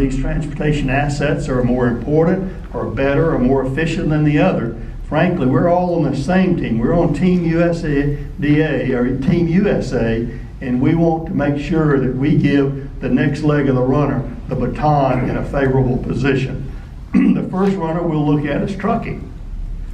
these transportation assets are more important or better or more efficient than the other. Frankly, we're all on the same team. We're on Team USDA or Team USA, and we want to make sure that we give the next leg of the runner the baton in a favorable position. The first runner we'll look at is trucking.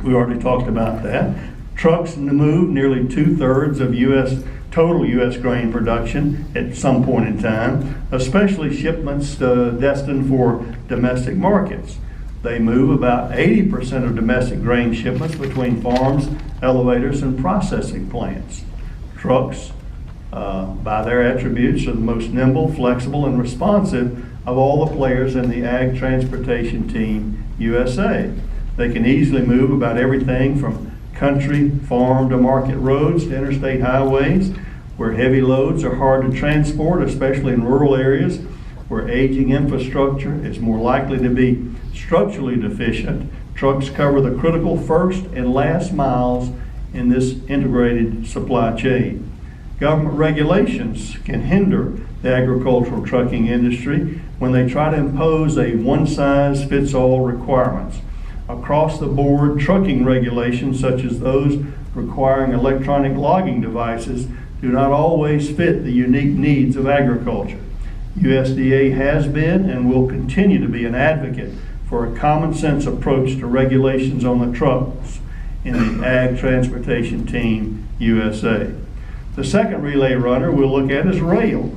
We already talked about that. Trucks move nearly 2/3 of total U.S. grain production at some point in time, especially shipments destined for domestic markets. They move about 80% of domestic grain shipments between farms, elevators, and processing plants. Trucks, by their attributes, are the most nimble, flexible, and responsive of all the players in the Ag Transportation Team USA. They can easily move about everything from country, farm to market roads to interstate highways, where heavy loads are hard to transport, especially in rural areas where aging infrastructure is more likely to be structurally deficient. Trucks cover the critical first and last miles in this integrated supply chain. Government regulations can hinder the agricultural trucking industry when they try to impose a one-size-fits-all requirements. Across the board, trucking regulations such as those requiring electronic logging devices do not always fit the unique needs of agriculture. USDA has been and will continue to be an advocate for a common sense approach to regulations on the trucks in the Ag Transportation Team USA. The second relay runner we'll look at is rail.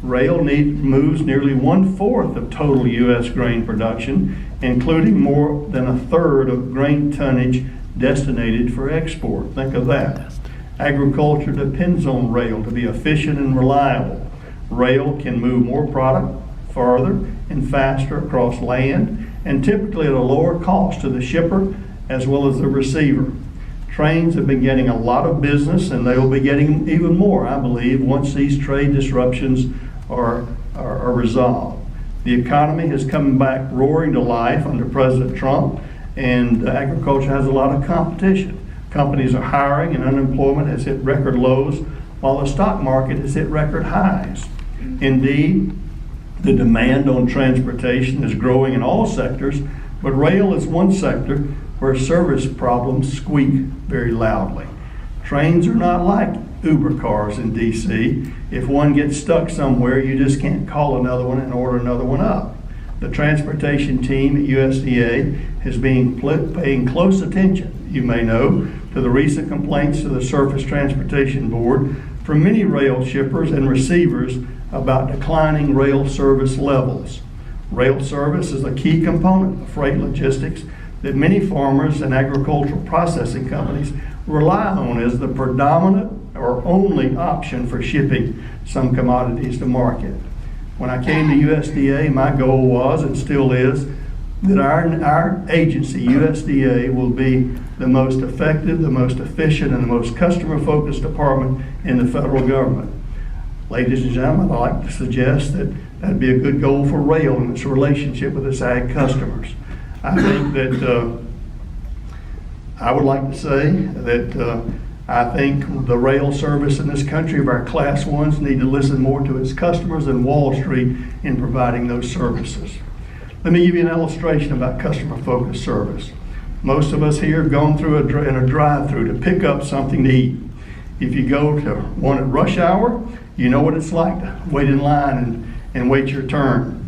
Rail moves nearly 1/4 of total U.S. grain production, including more than 1/3 of grain tonnage destinated for export. Think of that. Agriculture depends on rail to be efficient and reliable. Rail can move more product farther and faster across land, and typically at a lower cost to the shipper as well as the receiver. Trains have been getting a lot of business, and they will be getting even more, I believe, once these trade disruptions are resolved. The economy has come back roaring to life under President Trump, and agriculture has a lot of competition. Companies are hiring, and unemployment has hit record lows, while the stock market has hit record highs. Indeed, the demand on transportation is growing in all sectors, but rail is one sector where service problems squeak very loudly. Trains are not like Uber cars in DC. If one gets stuck somewhere, you just can't call another one and order another one up. The transportation team at USDA has been paying close attention, you may know, to the recent complaints to the Surface Transportation Board from many rail shippers and receivers about declining rail service levels. Rail service is a key component of freight logistics that many farmers and agricultural processing companies rely on as the predominant or only option for shipping some commodities to market. When I came to USDA, my goal was, and still is, that our agency, USDA, will be the most effective, the most efficient, and the most customer-focused department in the federal government. Ladies and gentlemen, I'd like to suggest that that'd be a good goal for rail in its relationship with its ag customers. I think that I would like to say that I think the rail service in this country of our class ones need to listen more to its customers than Wall Street in providing those services. Let me give you an illustration about customer-focused service. Most of us here have gone through in a drive-through to pick up something to eat. If you go to one at rush hour, you know what it's like to wait in line and wait your turn.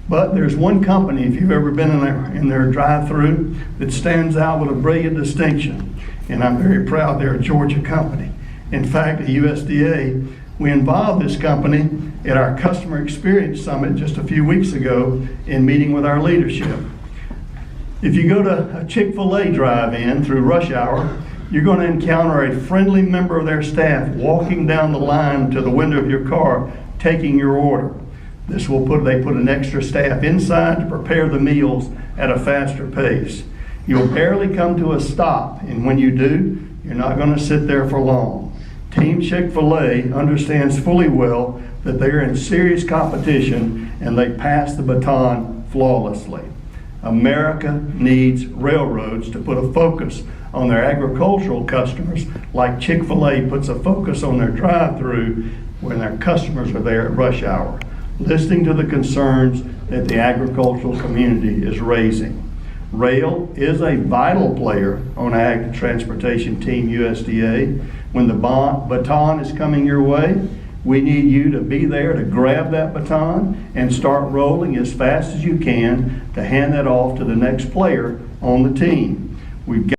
But there's one company, if you've ever been in their drive-through, that stands out with a brilliant distinction. And I'm very proud they're a Georgia company. In fact, at USDA, we involved this company at our Customer Experience Summit just a few weeks ago in meeting with our leadership. If you go to a Chick-fil-A drive-in through rush hour, you're going to encounter a friendly member of their staff walking down the line to the window of your car, taking your order. They put an extra staff inside to prepare the meals at a faster pace. You'll barely come to a stop, and when you do, you're not going to sit there for long. Team Chick-fil-A understands fully well that they're in serious competition, and they pass the baton flawlessly. America needs railroads to put a focus on their agricultural customers like Chick-fil-A puts a focus on their drive-through when their customers are there at rush hour. Listening to the concerns that the agricultural community is raising. Rail is a vital player on Ag Transportation Team USDA. When the baton is coming your way, we need you to be there to grab that baton and start rolling as fast as you can to hand that off to the next player on the team. We've got